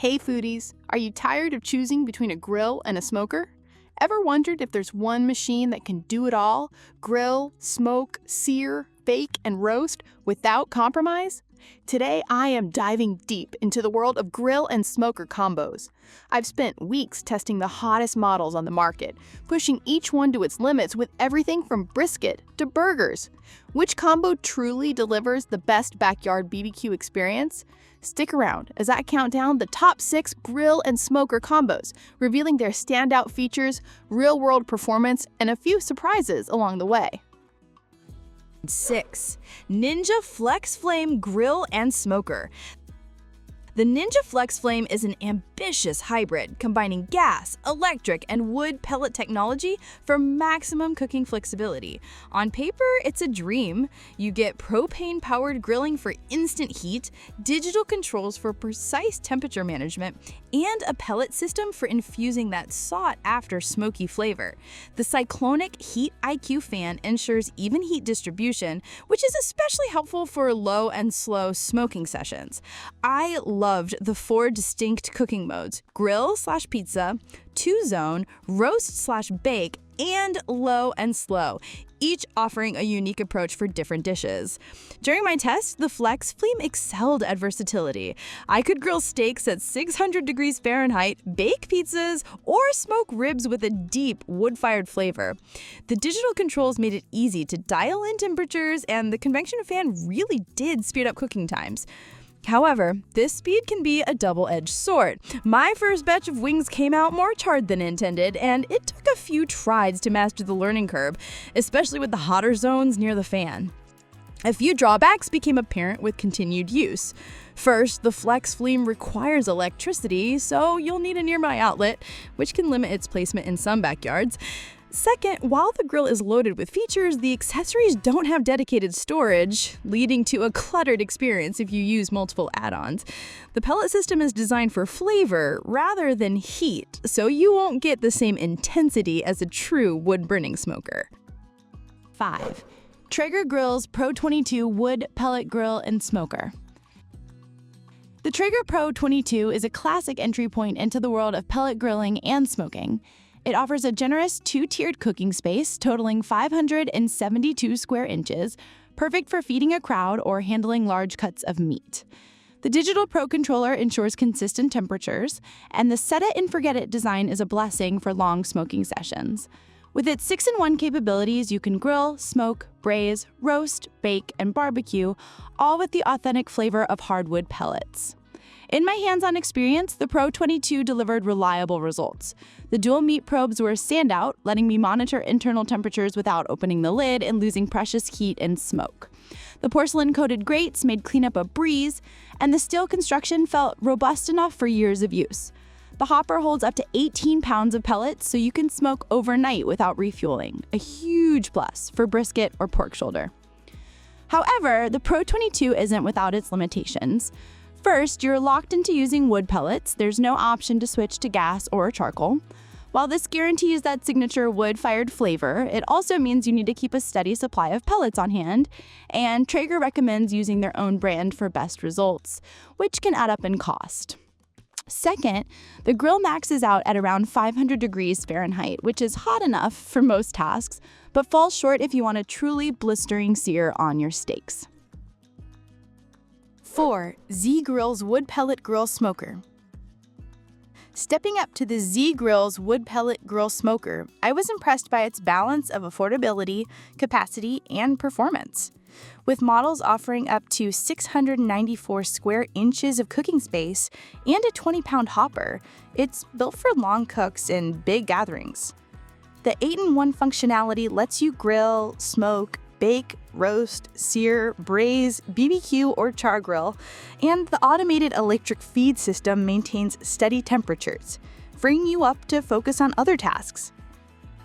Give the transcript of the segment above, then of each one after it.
Hey foodies, are you tired of choosing between a grill and a smoker? Ever wondered if there's one machine that can do it all? Grill, smoke, sear, bake, and roast without compromise? Today, I am diving deep into the world of grill and smoker combos. I've spent weeks testing the hottest models on the market, pushing each one to its limits with everything from brisket to burgers. Which combo truly delivers the best backyard BBQ experience? Stick around as I count down the top 6 grill and smoker combos, revealing their standout features, real-world performance, and a few surprises along the way. 6. Ninja FlexFlame Grill and Smoker. The Ninja FlexFlame is an ambitious hybrid combining gas, electric, and wood pellet technology for maximum cooking flexibility. On paper, it's a dream. You get propane-powered grilling for instant heat, digital controls for precise temperature management, and a pellet system for infusing that sought-after smoky flavor. The cyclonic Heat IQ fan ensures even heat distribution, which is especially helpful for low and slow smoking sessions. I loved the 4 distinct cooking modes: grill/pizza, 2-zone, roast/bake, and low and slow, each offering a unique approach for different dishes. During my test, the FlexFlame excelled at versatility. I could grill steaks at 600 degrees Fahrenheit, bake pizzas, or smoke ribs with a deep wood-fired flavor. The digital controls made it easy to dial in temperatures, and the convection fan really did speed up cooking times. However, this speed can be a double-edged sword. My first batch of wings came out more charred than intended, and it took a few tries to master the learning curve, especially with the hotter zones near the fan. A few drawbacks became apparent with continued use. First, the FlexFlame requires electricity, so you'll need a nearby outlet, which can limit its placement in some backyards. Second, while the grill is loaded with features, the accessories don't have dedicated storage, leading to a cluttered experience if you use multiple add-ons. The pellet system is designed for flavor rather than heat, so you won't get the same intensity as a true wood-burning smoker. 5. Traeger Grill's Pro 22 Wood Pellet Grill and Smoker. The Traeger Pro 22 is a classic entry point into the world of pellet grilling and smoking. It offers a generous 2-tiered cooking space totaling 572 square inches, perfect for feeding a crowd or handling large cuts of meat. The digital Pro controller ensures consistent temperatures, and the set-it-and-forget-it design is a blessing for long smoking sessions. With its 6-in-1 capabilities, you can grill, smoke, braise, roast, bake, and barbecue, all with the authentic flavor of hardwood pellets. In my hands-on experience, the Pro 22 delivered reliable results. The dual meat probes were a standout, letting me monitor internal temperatures without opening the lid and losing precious heat and smoke. The porcelain-coated grates made cleanup a breeze, and the steel construction felt robust enough for years of use. The hopper holds up to 18 pounds of pellets, so you can smoke overnight without refueling, a huge plus for brisket or pork shoulder. However, the Pro 22 isn't without its limitations. First, you're locked into using wood pellets. There's no option to switch to gas or charcoal. While this guarantees that signature wood-fired flavor, it also means you need to keep a steady supply of pellets on hand, and Traeger recommends using their own brand for best results, which can add up in cost. Second, the grill maxes out at around 500 degrees Fahrenheit, which is hot enough for most tasks, but falls short if you want a truly blistering sear on your steaks. 4. Z-Grill's Wood Pellet Grill Smoker. Stepping up to the Z-Grill's Wood Pellet Grill Smoker, I was impressed by its balance of affordability, capacity, and performance. With models offering up to 694 square inches of cooking space and a 20-pound hopper, it's built for long cooks and big gatherings. The 8-in-1 functionality lets you grill, smoke, bake, roast, sear, braise, BBQ, or char grill, and the automated electric feed system maintains steady temperatures, freeing you up to focus on other tasks.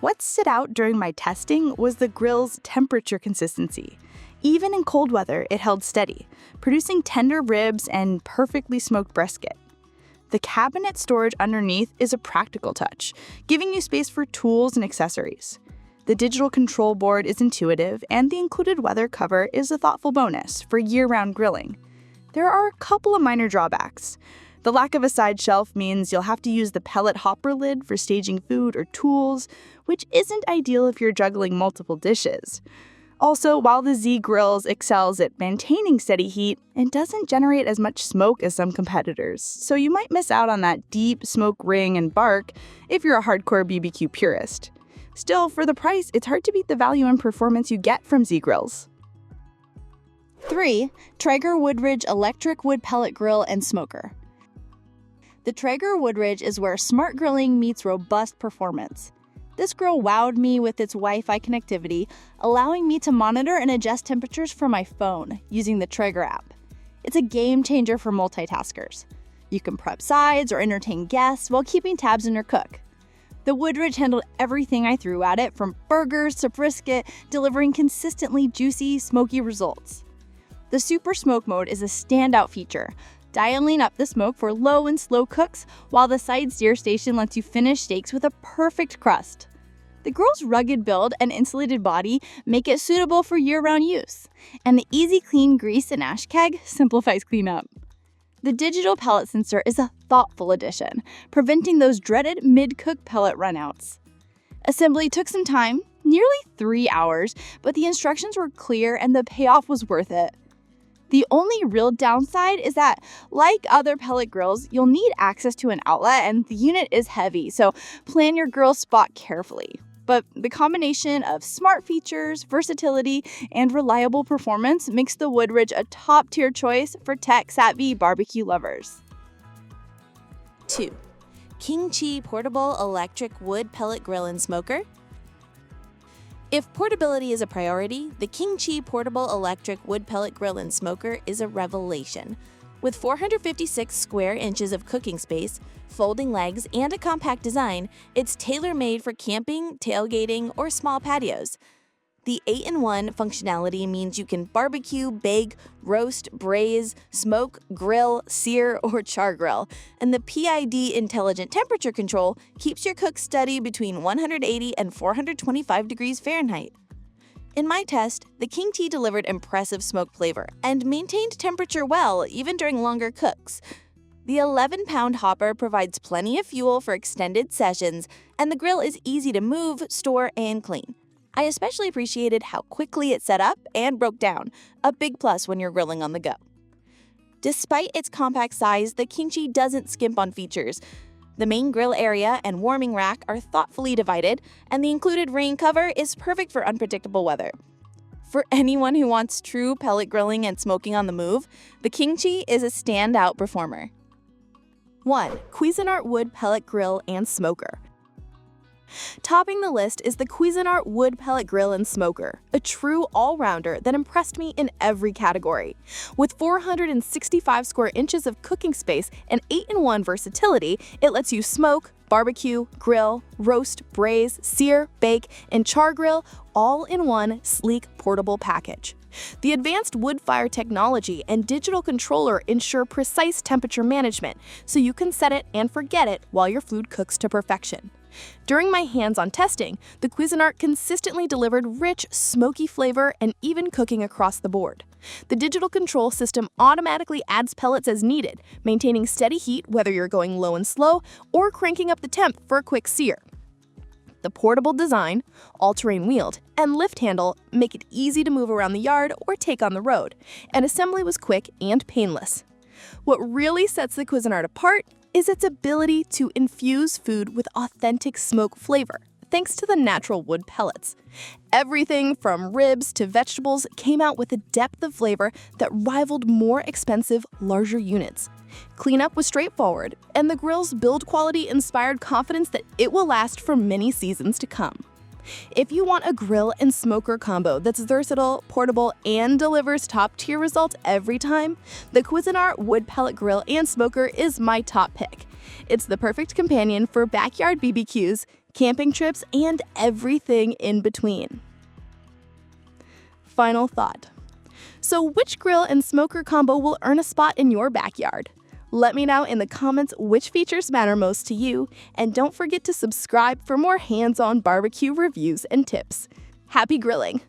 What stood out during my testing was the grill's temperature consistency. Even in cold weather, it held steady, producing tender ribs and perfectly smoked brisket. The cabinet storage underneath is a practical touch, giving you space for tools and accessories. The digital control board is intuitive, and the included weather cover is a thoughtful bonus for year-round grilling. There are a couple of minor drawbacks. The lack of a side shelf means you'll have to use the pellet hopper lid for staging food or tools, which isn't ideal if you're juggling multiple dishes. Also, while the Z Grills excels at maintaining steady heat, it doesn't generate as much smoke as some competitors, so you might miss out on that deep smoke ring and bark if you're a hardcore BBQ purist. Still, for the price, it's hard to beat the value and performance you get from Z Grills. 3. Traeger Woodridge Electric Wood Pellet Grill and Smoker. The Traeger Woodridge is where smart grilling meets robust performance. This grill wowed me with its Wi-Fi connectivity, allowing me to monitor and adjust temperatures from my phone using the Traeger app. It's a game changer for multitaskers. You can prep sides or entertain guests while keeping tabs on your cook. The Woodridge handled everything I threw at it, from burgers to brisket, delivering consistently juicy, smoky results. The Super Smoke mode is a standout feature, dialing up the smoke for low and slow cooks, while the side sear station lets you finish steaks with a perfect crust. The grill's rugged build and insulated body make it suitable for year-round use, and the easy clean grease and ash keg simplifies cleanup. The digital pellet sensor is a thoughtful addition, preventing those dreaded mid-cook pellet runouts. Assembly took some time, nearly 3 hours, but the instructions were clear and the payoff was worth it. The only real downside is that, like other pellet grills, you'll need access to an outlet and the unit is heavy, so plan your grill spot carefully. But the combination of smart features, versatility, and reliable performance makes the Woodridge a top-tier choice for tech-savvy barbecue lovers. 2. KingChii Portable Electric Wood Pellet Grill and Smoker. If portability is a priority, the KingChii Portable Electric Wood Pellet Grill and Smoker is a revelation. With 456 square inches of cooking space, folding legs, and a compact design, it's tailor-made for camping, tailgating, or small patios. The 8-in-1 functionality means you can barbecue, bake, roast, braise, smoke, grill, sear, or char grill, and the PID intelligent temperature control keeps your cook steady between 180 and 425 degrees Fahrenheit. In my test, the KingChii delivered impressive smoke flavor and maintained temperature well even during longer cooks. The 11-pound hopper provides plenty of fuel for extended sessions, and the grill is easy to move, store, and clean. I especially appreciated how quickly it set up and broke down, a big plus when you're grilling on the go. Despite its compact size, the KingChii doesn't skimp on features. The main grill area and warming rack are thoughtfully divided, and the included rain cover is perfect for unpredictable weather. For anyone who wants true pellet grilling and smoking on the move, the KingChii is a standout performer. 1. Cuisinart Wood Pellet Grill and Smoker. Topping the list is the Cuisinart Wood Pellet Grill and Smoker, a true all-rounder that impressed me in every category. With 465 square inches of cooking space and 8-in-1 versatility, it lets you smoke, barbecue, grill, roast, braise, sear, bake, and char grill all in one sleek portable package. The advanced wood fire technology and digital controller ensure precise temperature management, so you can set it and forget it while your food cooks to perfection. During my hands-on testing, the Cuisinart consistently delivered rich, smoky flavor and even cooking across the board. The digital control system automatically adds pellets as needed, maintaining steady heat whether you're going low and slow or cranking up the temp for a quick sear. The portable design, all-terrain wheeled, and lift handle make it easy to move around the yard or take on the road, and assembly was quick and painless. What really sets the Cuisinart apart is its ability to infuse food with authentic smoke flavor, thanks to the natural wood pellets. Everything from ribs to vegetables came out with a depth of flavor that rivaled more expensive, larger units. Cleanup was straightforward, and the grill's build quality inspired confidence that it will last for many seasons to come. If you want a grill and smoker combo that's versatile, portable, and delivers top-tier results every time, the Cuisinart Wood Pellet Grill and Smoker is my top pick. It's the perfect companion for backyard BBQs, camping trips, and everything in between. Final thought. So which grill and smoker combo will earn a spot in your backyard? Let me know in the comments which features matter most to you, and don't forget to subscribe for more hands-on barbecue reviews and tips. Happy grilling!